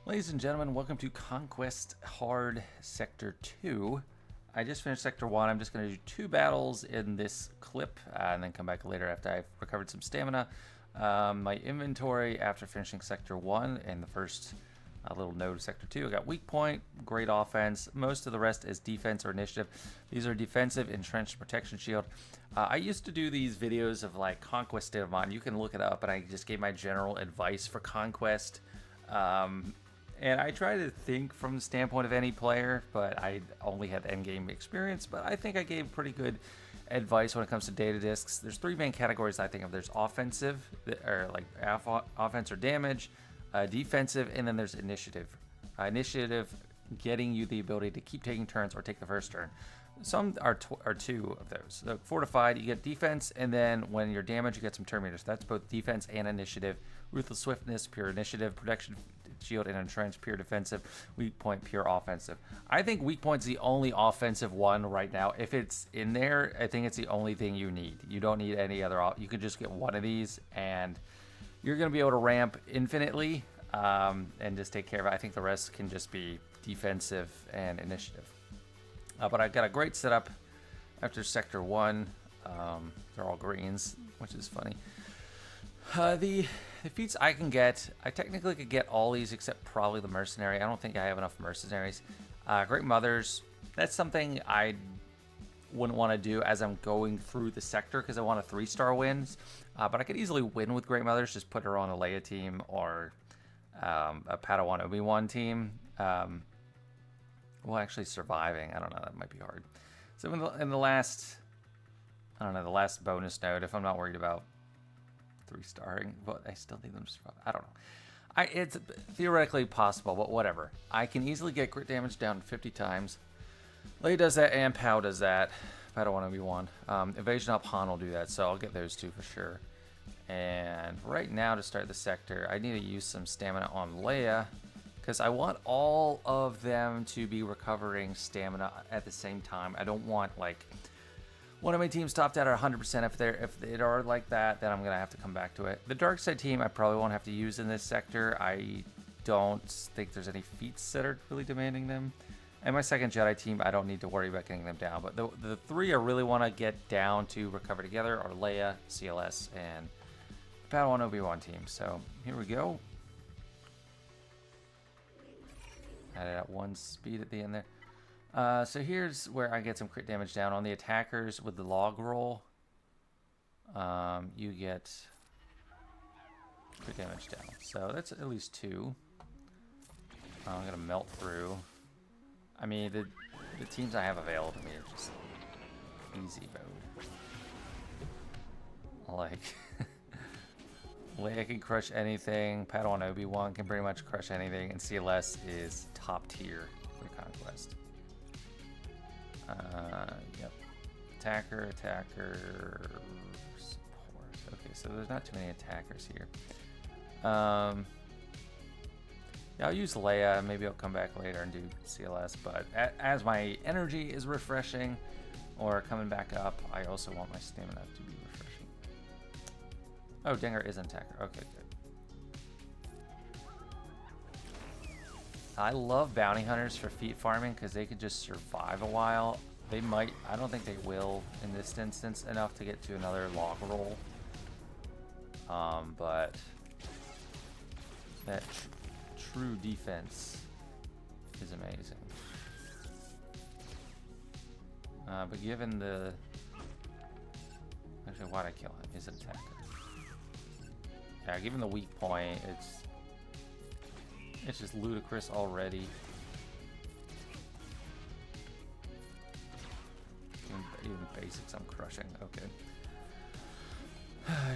Ladies and gentlemen, welcome to Conquest Hard Sector 2. I just finished Sector 1. I'm just going to do 2 battles in this clip and then come back later after I've recovered some stamina. My inventory after finishing Sector 1 and the first little node of Sector 2. I got weak point, great offense. Most of the rest is defense or initiative. These are defensive, entrenched, protection shield. I used to do these videos of like Conquest State of Mind. You can look it up, and I just gave my general advice for Conquest. And I try to think from the standpoint of any player, but I only had endgame experience. But I think I gave pretty good advice when it comes to data discs. There's 3 main categories I think of. There's offensive, or like offense or damage, defensive, and then there's initiative. Initiative getting you the ability to keep taking turns or take the first turn. Some are 2 of those. So fortified, you get defense, and then when you're damaged, you get some turn meters. That's both defense and initiative. Ruthless swiftness, pure initiative. Protection shield and entrenched, pure defensive. Weak point, pure offensive. I think weak point's the only offensive one right now. If it's in there, I think it's the only thing you need. You don't need any other. You could just get one of these, and you're going to be able to ramp infinitely and just take care of it. I think the rest can just be defensive and initiative. But I got a great setup after Sector 1. They're all greens, which is funny. The feats I can get, I technically could get all these except probably the mercenary. I don't think I have enough mercenaries. Great mothers, that's something I wouldn't want to do as I'm going through the sector because I want a 3-star wins. But I could easily win with Great Mothers, just put her on a Leia team or a Padawan Obi-Wan team. Well, actually surviving, I don't know, that might be hard. So in the last, I don't know, the last bonus node, if I'm not worried about 3-starring, but I still need them to survive. I don't know. It's theoretically possible, but whatever. I can easily get crit damage down 50 times. Leia does that, and Pow does that. Padawan Obi-Wan. Evasion up, Han will do that, so I'll get those 2 for sure. And right now, to start the sector, I need to use some stamina on Leia, because I want all of them to be recovering stamina at the same time. I don't want, like, one of my teams topped out at 100%. If they are like that, then I'm going to have to come back to it. The dark side team I probably won't have to use in this sector. I don't think there's any feats that are really demanding them. And my second Jedi team, I don't need to worry about getting them down. But the 3 I really want to get down to recover together are Leia, CLS, and Padawan Obi-Wan team. So here we go. Added at 1 speed at the end there. So here's where I get some crit damage down on the attackers with the log roll. You get crit damage down. So that's at least 2. I'm gonna melt through. I mean, the teams I have available to me are just easy mode. Like, Leia can crush anything. Padawan Obi-Wan can pretty much crush anything, and CLS is top tier for Conquest. Yep. Attacker, support. Okay, so there's not too many attackers here. Yeah, I'll use Leia. Maybe I'll come back later and do CLS. But as my energy is refreshing or coming back up, I also want my stamina to be refreshing. Oh, Dinger is an attacker. Okay, good. I love bounty hunters for feat farming because they could just survive a while. They might, I don't think they will in this instance enough to get to another log roll. But that true defense is amazing. But given the, actually, why'd I kill him? He's an attacker. Yeah, given the weak point, it's just ludicrous already. Even basics I'm crushing. Okay.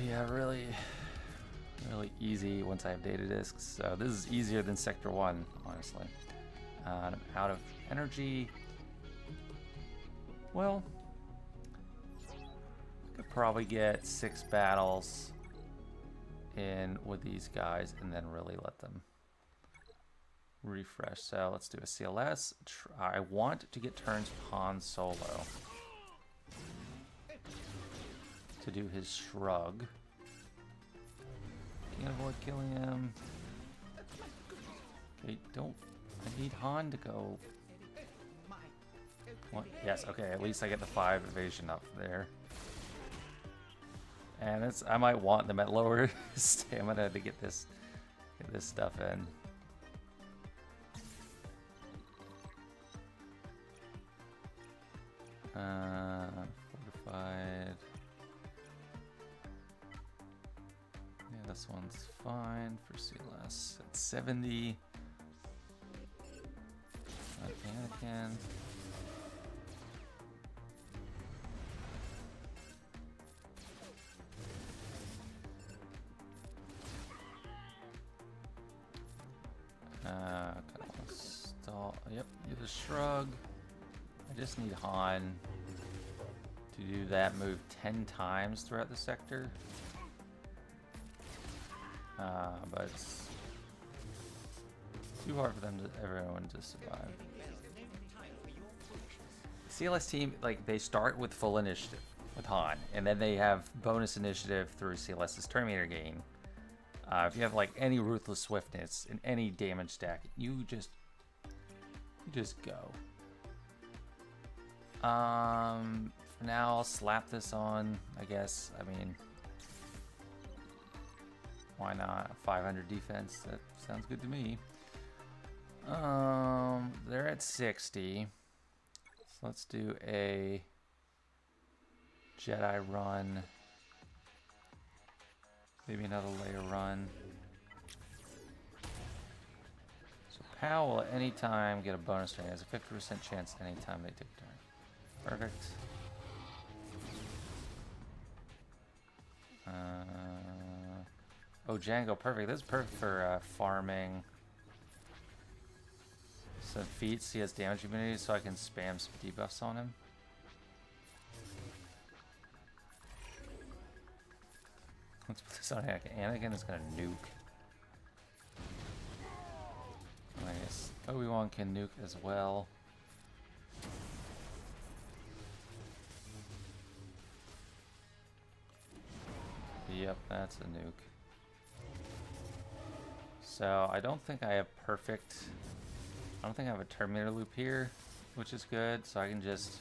Yeah, really easy once I have data discs. So this is easier than Sector 1, honestly. I'm out of energy. Well, I could probably get 6 battles in with these guys and then really let them refresh. So let's do a CLS. I want to get turns with Han Solo to do his shrug. Can't avoid killing him. Wait, don't. I need Han to go. What? Yes, okay, at least I get the 5 evasion up there. And it's, I might want them at lower stamina to get this stuff in. Fortified. Yeah, this one's fine for CLS. It's 70. Anakin. Stall. Yep, do the shrug. I just need Han to do that move 10 times throughout the sector. But it's too hard for them to everyone to survive. CLS team, like, they start with full initiative with Han, and then they have bonus initiative through CLS's Terminator gain. If you have like any ruthless swiftness in any damage stack, you just go. For now, I'll slap this on, I guess. I mean, why not? 500 defense, that sounds good to me. They're at 60. So let's do a Jedi run. Maybe another layer run. So POW will at any time get a bonus turn. It has a 50% chance anytime they take a turn. Perfect. Oh, Django, perfect. This is perfect for farming some feats. He has damage immunity, so I can spam some debuffs on him. Let's put this on Anakin. Anakin is gonna nuke. I guess Obi-Wan can nuke as well. Yep, that's a nuke. So I don't think I have perfect. I don't think I have a Terminator loop here, which is good. So I can just,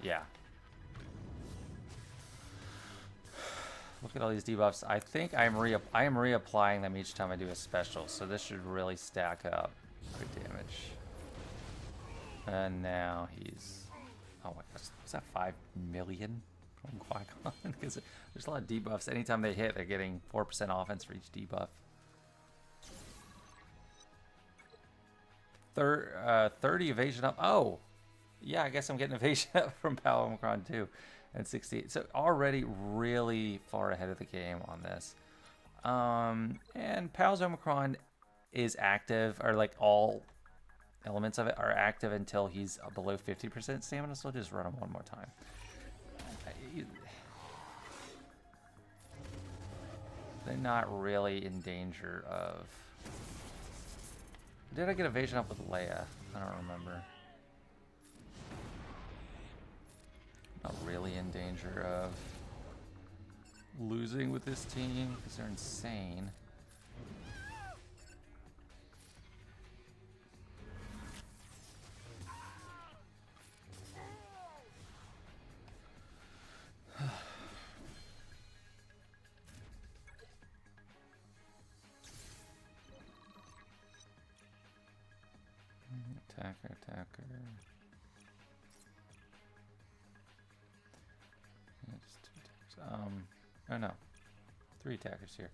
yeah. Look at all these debuffs. I think I am reapplying them each time I do a special, so this should really stack up good damage. And now he's, oh my gosh, was that 5 million from Qui-Gon? Because there's a lot of debuffs. Anytime they hit, they're getting 4% offense for each debuff. 30 evasion up. Oh, yeah, I guess I'm getting evasion up from POW Omicron too. And 68. So already really far ahead of the game on this. And POW's Omicron is active, or like all elements of it are active until he's below 50% stamina. So I'll just run him one more time. They're not really in danger of... Did I get evasion up with Leia? I don't remember. Not really in danger of losing with this team because they're insane. Attacker. Oh no, 3 attackers here.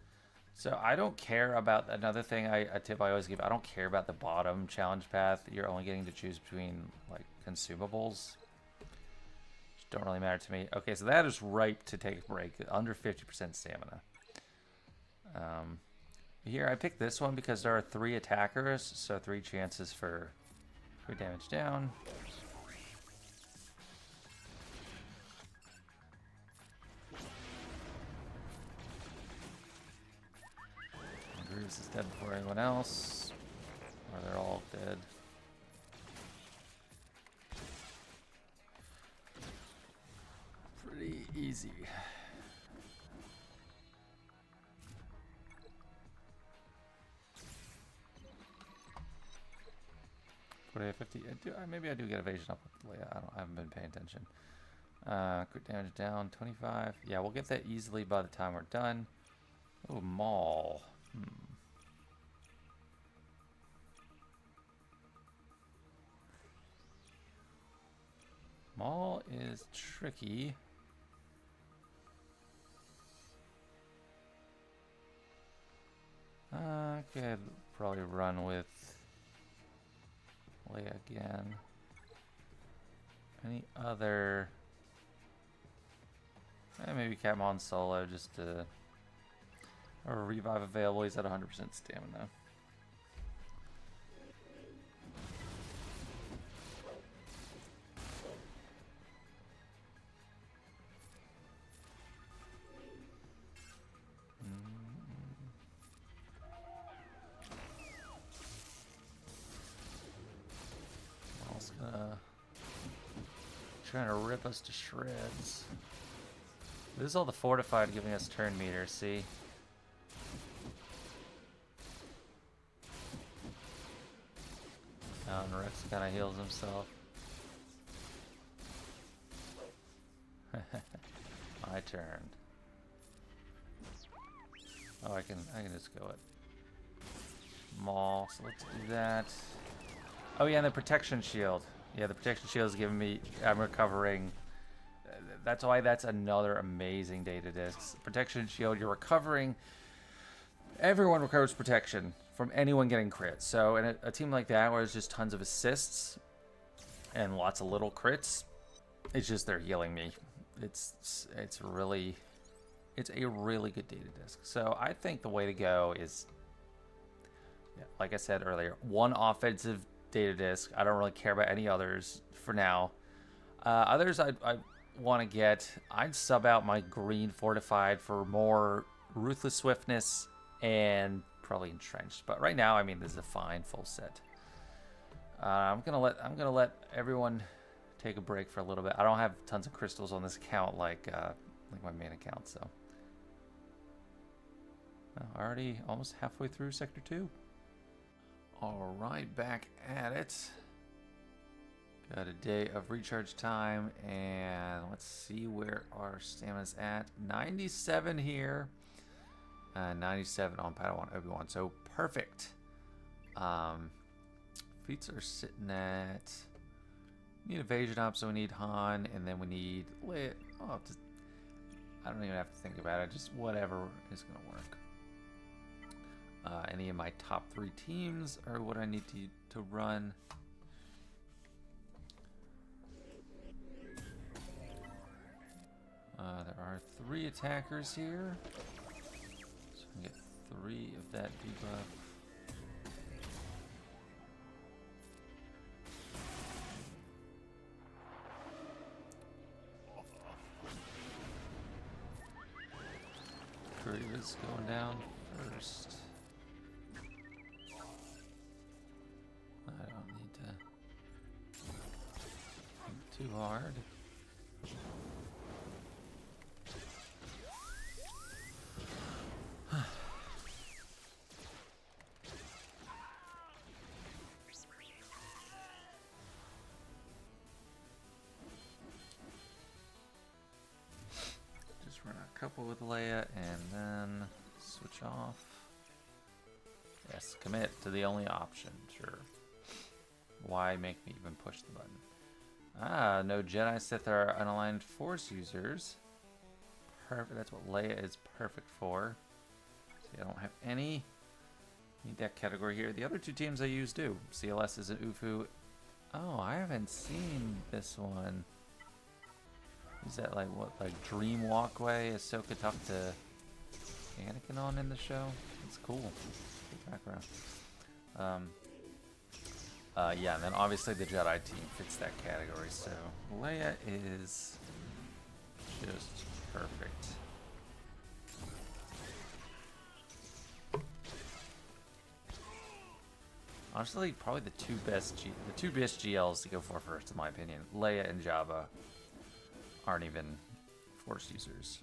So I don't care about another thing. A tip I always give. I don't care about the bottom challenge path. You're only getting to choose between like consumables. Which don't really matter to me. Okay, so that is ripe to take a break. Under 50% stamina. Here I picked this one because there are 3 attackers, so 3 chances for damage down. Grooves is dead before anyone else, or they're all dead. Pretty easy. 48, 50. Maybe I do get evasion up with Leia. I haven't been paying attention. Crit damage down 25. Yeah, we'll get that easily by the time we're done. Oh, Maul. Maul is tricky. I could probably run with Leia again. Any other? Maybe Catmon solo just to. Or revive available. He's at 100% stamina. Trying to rip us to shreds. This is all the fortified giving us turn meters, see? Oh, and Rex kind of heals himself. My turn. Oh, I can just go it. Maul, so let's do that. Oh yeah, and the protection shield. Yeah, the protection shield is giving me, I'm recovering. That's why that's another amazing data disc. Protection shield, you're recovering. Everyone recovers protection from anyone getting crits. So in a team like that where there's just tons of assists and lots of little crits, it's just they're healing me. It's a really good data disc. So I think the way to go is, yeah, like I said earlier, one offensive data disc. I don't really care about any others for now. Others I want to get, I'd sub out my green fortified for more ruthless swiftness and probably entrenched. But right now, I mean, this is a fine full set. I'm gonna let everyone take a break for a little bit. I don't have tons of crystals on this account like my main account, so already almost halfway through Sector 2. All right, back at it. Got a day of recharge time, and let's see where our stamina's at. 97 here. 97 on Padawan Obi-Wan, so perfect. Feats are sitting at. Need evasion up, so we need Han, and then we need lit. Oh, I don't even have to think about it. Just whatever is gonna work. Any of my top 3 teams are what I need to run. There are 3 attackers here, so I can get 3 of that debuff. Grievous going down first. I don't need to think too hard. Couple with Leia and then switch off. Yes, commit to the only option, sure. Why make me even push the button? Ah, no Jedi Sith are unaligned Force users. Perfect, that's what Leia is perfect for. See, I don't have any. Need that category here. The other 2 teams I use do. CLS is an UFU. Oh, I haven't seen this one. Is that like what, like Dream Walkway? Ahsoka talked to Anakin on in the show? It's cool. Good background. Yeah, and then obviously the Jedi team fits that category. So Leia is just perfect. Honestly, probably the two best GLs to go for first, in my opinion. Leia and Jabba aren't even Force users.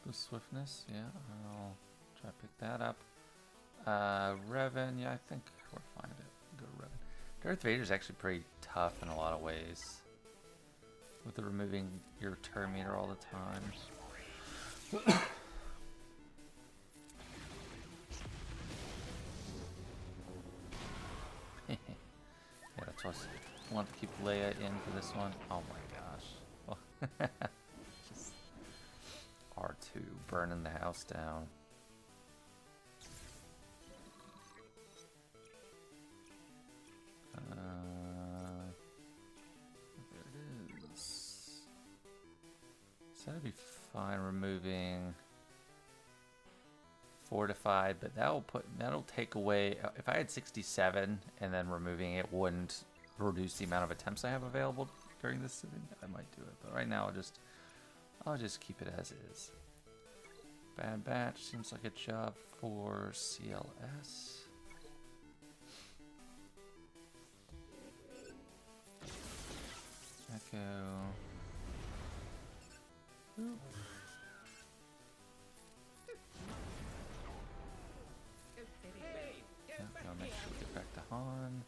The swiftness, yeah, I'll try to pick that up. Revan, yeah, I think we're fine to go to Revan. Darth Vader's actually pretty tough in a lot of ways. With the removing your turn meter all the time. Yeah, that's why I want to keep Leia in for this one. Oh my gosh. Just R2 burning the house down. There it is. So that'd be fine removing fortified, but that'll take away. If I had 67 and then removing it wouldn't reduce the amount of attempts I have available during this sitting, I might do it. But right now I'll just keep it as is. Bad Batch seems like a job for CLS. Echo. Oop. I'll make sure we get back to Han.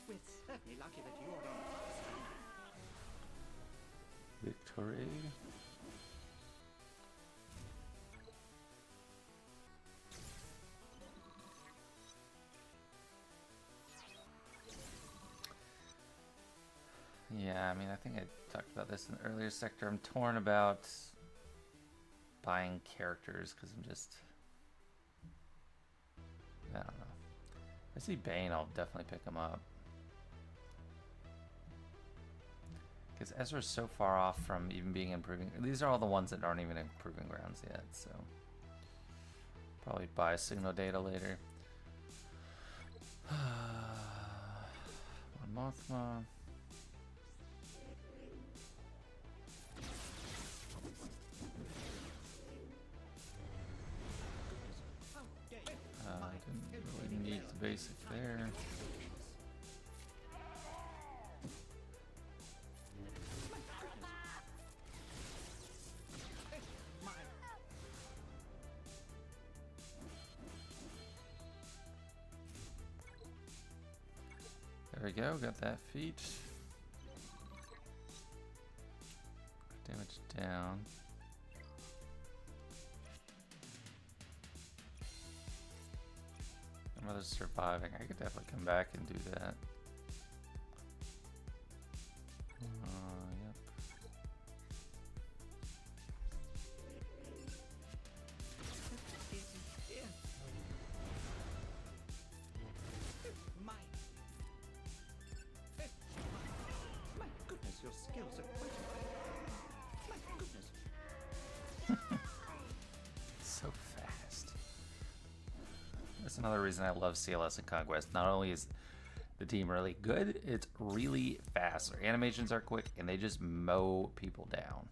We're certainly lucky that you're on. Victory. Yeah, I mean, I think I talked about this in the earlier sector. I'm torn about buying characters because I'm just, I don't know. If I see Bane, I'll definitely pick him up. Because Ezra's so far off from even being improving. These are all the ones that aren't even improving grounds yet, so probably buy signal data later. Mon Mothma. Didn't really need the basic there. There we go, got that feat. Damage down. My mother's surviving. I could definitely come back and do that. Yep. My goodness, your skills are quite impressive. My goodness. So fast. That's another reason I love CLS and Conquest. Not only is the team really good, it's really fast. Their animations are quick, and they just mow people down.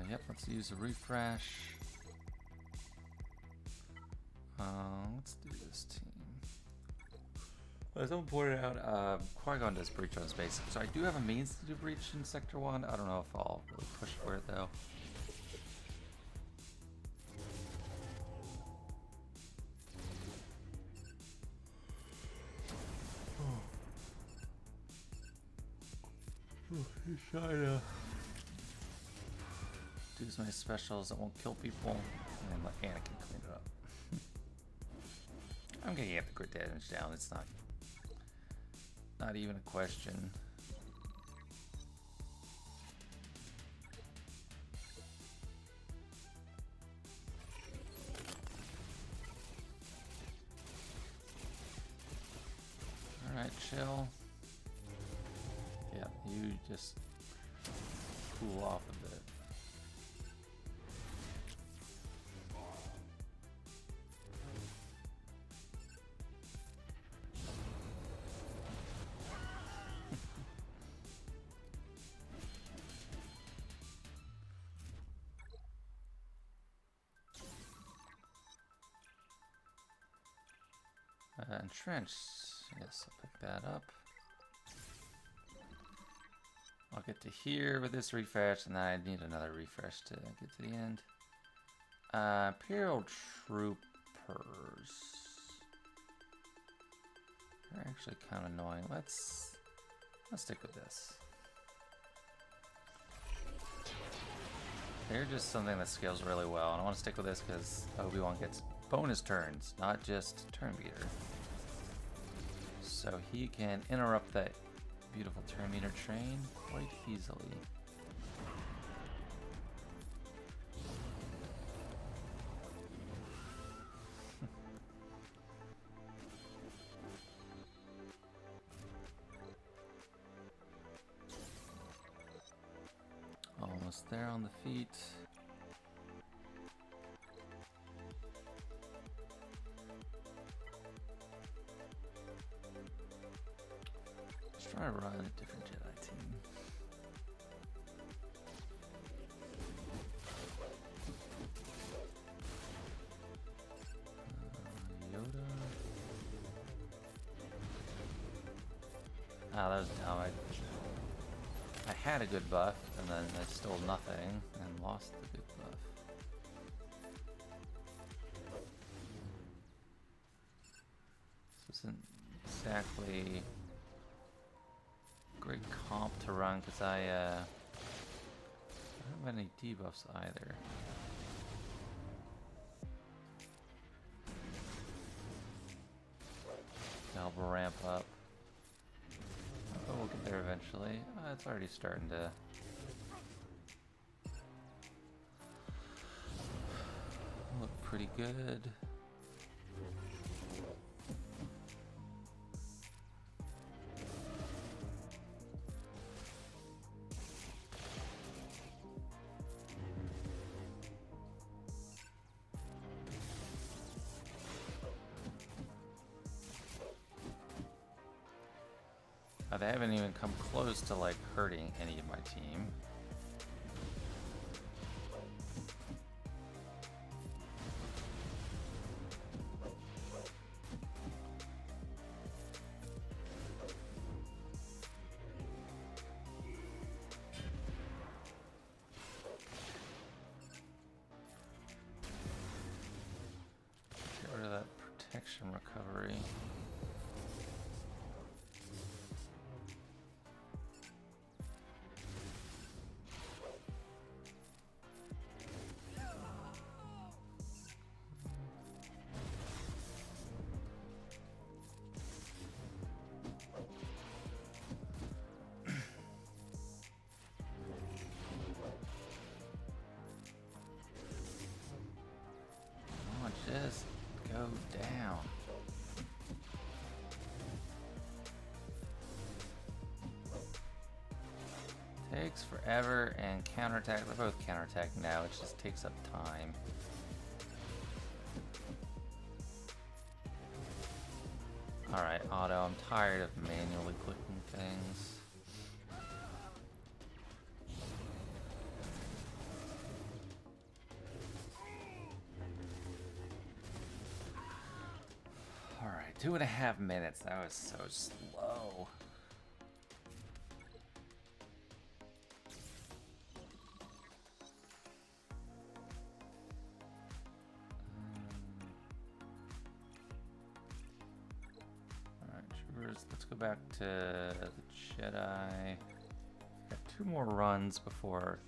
Yep, let's use a refresh. Let's do this team. As someone pointed out, Qui-Gon does breach on his base, so I do have a means to do breach in Sector 1. I don't know if I'll really push for it though. He's trying to do as many specials that won't kill people, and let Anakin clean it up. I'm gonna get the crit damage down. It's not even a question. All right, chill. Yeah, you just cool off a bit. Entrenched. Yes, I'll pick that up. I'll get to here with this refresh, and then I need another refresh to get to the end. Imperial Troopers. They're actually kind of annoying. Let's stick with this. They're just something that scales really well, and I want to stick with this because Obi-Wan gets bonus turns, not just turn meter. So he can interrupt that beautiful turn meter train quite easily. Almost there on the feet. Let's try to run a different Jedi team. Yoda. Ah, that was dumb. I had a good buff, and then I stole nothing and lost the good buff. This isn't exactly a great comp to run because I don't have any debuffs either. Help ramp up. Oh, we'll get there eventually. It's already starting to look pretty good. They haven't even come close to like hurting any of my team. Get rid of that protection recovery. Just go down. Takes forever and counterattack. They're both counterattack now. It just takes up time. Alright, auto. I'm tired of manually clicking things. Alright, 2.5 minutes. That was so slow. Alright, troopers, let's go back to the Jedi. Got 2 more runs before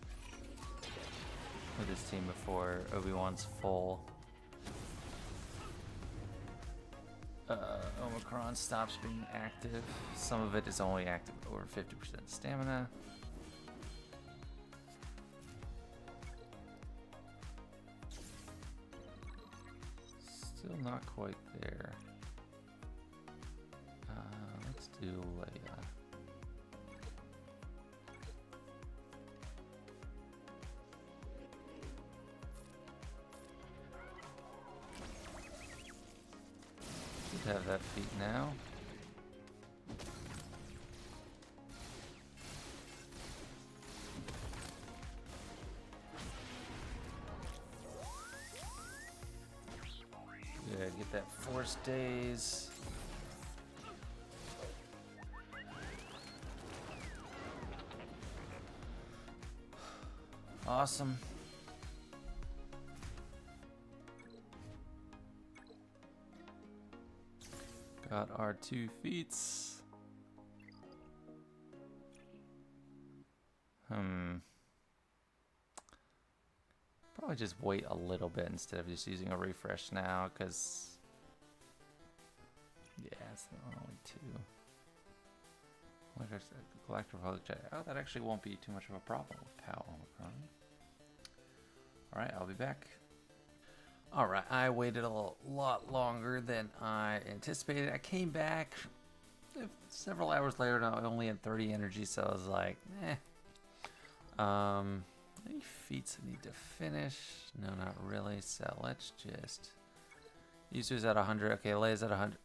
with this team before Obi-Wan's full. Omicron stops being active. Some of it is only active over 50% stamina. Still not quite there. Let's do Leia. Should have that feat now. Yeah, get that force days. Awesome. Got our 2 feats. Probably just wait a little bit instead of just using a refresh now, because yeah, it's only 2. Galactic Republic Jet. Oh, that actually won't be too much of a problem with PAL Omicron. Alright, I'll be back. Alright, I waited a lot longer than I anticipated. I came back several hours later, and I only had 30 energy, so I was like, eh. Any feats I need to finish? No, not really. So let's just... Yusu's at 100. Okay, Leia's at 100.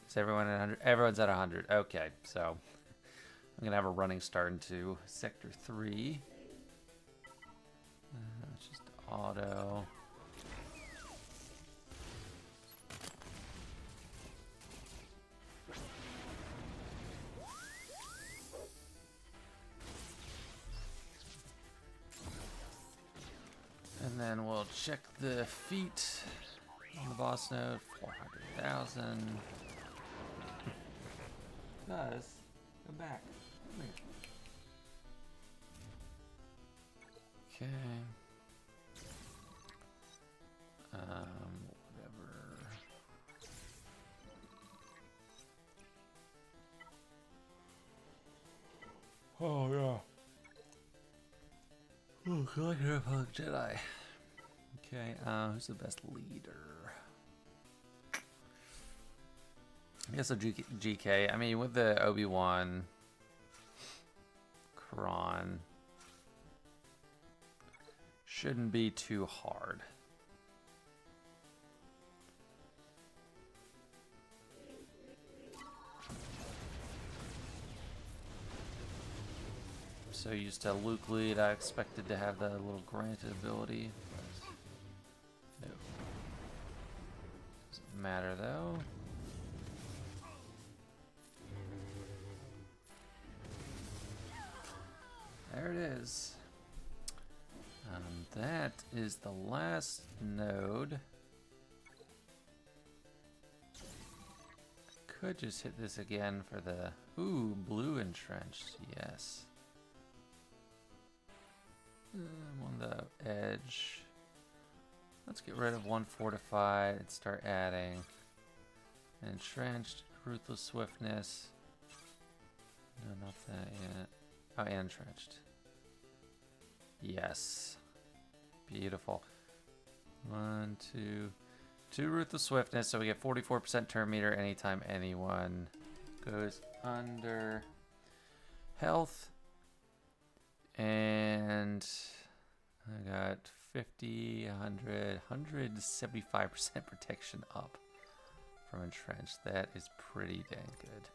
Is everyone at 100? Everyone's at 100. Okay, so I'm going to have a running start into Sector 3. It's just auto. And then we'll check the feet on the boss node. 400,000. Guys, go back. Come here. Okay. Whatever. Oh yeah. Oh, God, you're a Republic Jedi. Okay, who's the best leader? I guess a GK. I mean, with the Obi-Wan, Kron, shouldn't be too hard. So used to Luke lead, I expected to have that little granted ability, but no. Doesn't matter though. There it is. That is the last node. Could just hit this again for the... Ooh, blue entrenched, yes. On the edge. Let's get rid of one fortified and start adding entrenched, ruthless swiftness. No, not that yet. Oh, and entrenched. Yes. Beautiful. 1, 2. 2 ruthless swiftness, so we get 44% turn meter anytime anyone goes under health. And I got 50, 100, 175% protection up from entrenched. That is pretty dang good.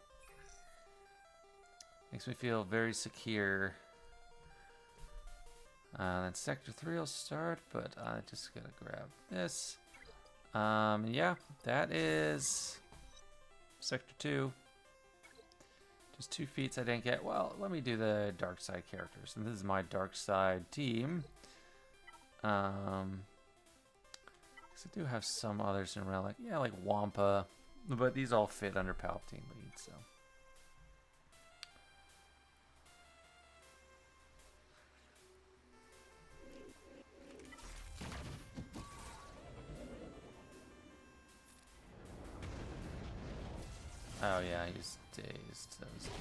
Makes me feel very secure. Then Sector 3 will start, but I just gotta grab this. Yeah, that is Sector 2. Just 2 feats I didn't get. Well, let me do the dark side characters. And this is my dark side team. 'Cause I do have some others in relic. Yeah, like Wampa. But these all fit under Palpatine lead, so. Oh yeah, he's dazed. That was dumb.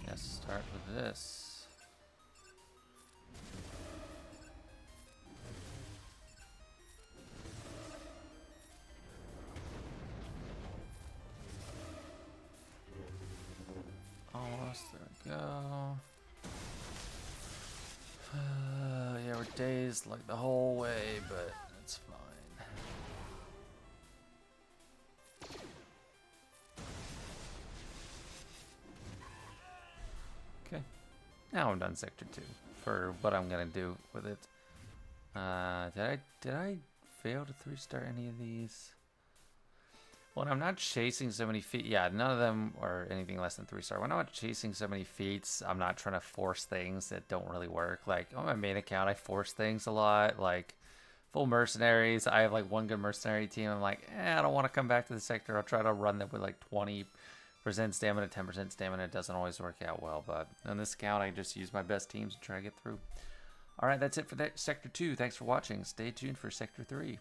Let's start with this. Almost, there we go. Yeah, we're dazed like the whole way, but it's fine. Okay, now I'm done Sector 2 for what I'm gonna do with it. Did I fail to 3-star any of these? When I'm not chasing so many feet, yeah, none of them are anything less than 3-star. When I'm not chasing so many feats, I'm not trying to force things that don't really work. Like on my main account, I force things a lot. Like full mercenaries, I have like one good mercenary team. I'm like, I don't want to come back to the sector. I'll try to run them with like 20% stamina, 10% stamina. It doesn't always work out well, but on this account, I just use my best teams and try to get through. All right, that's it for that Sector 2. Thanks for watching. Stay tuned for Sector 3.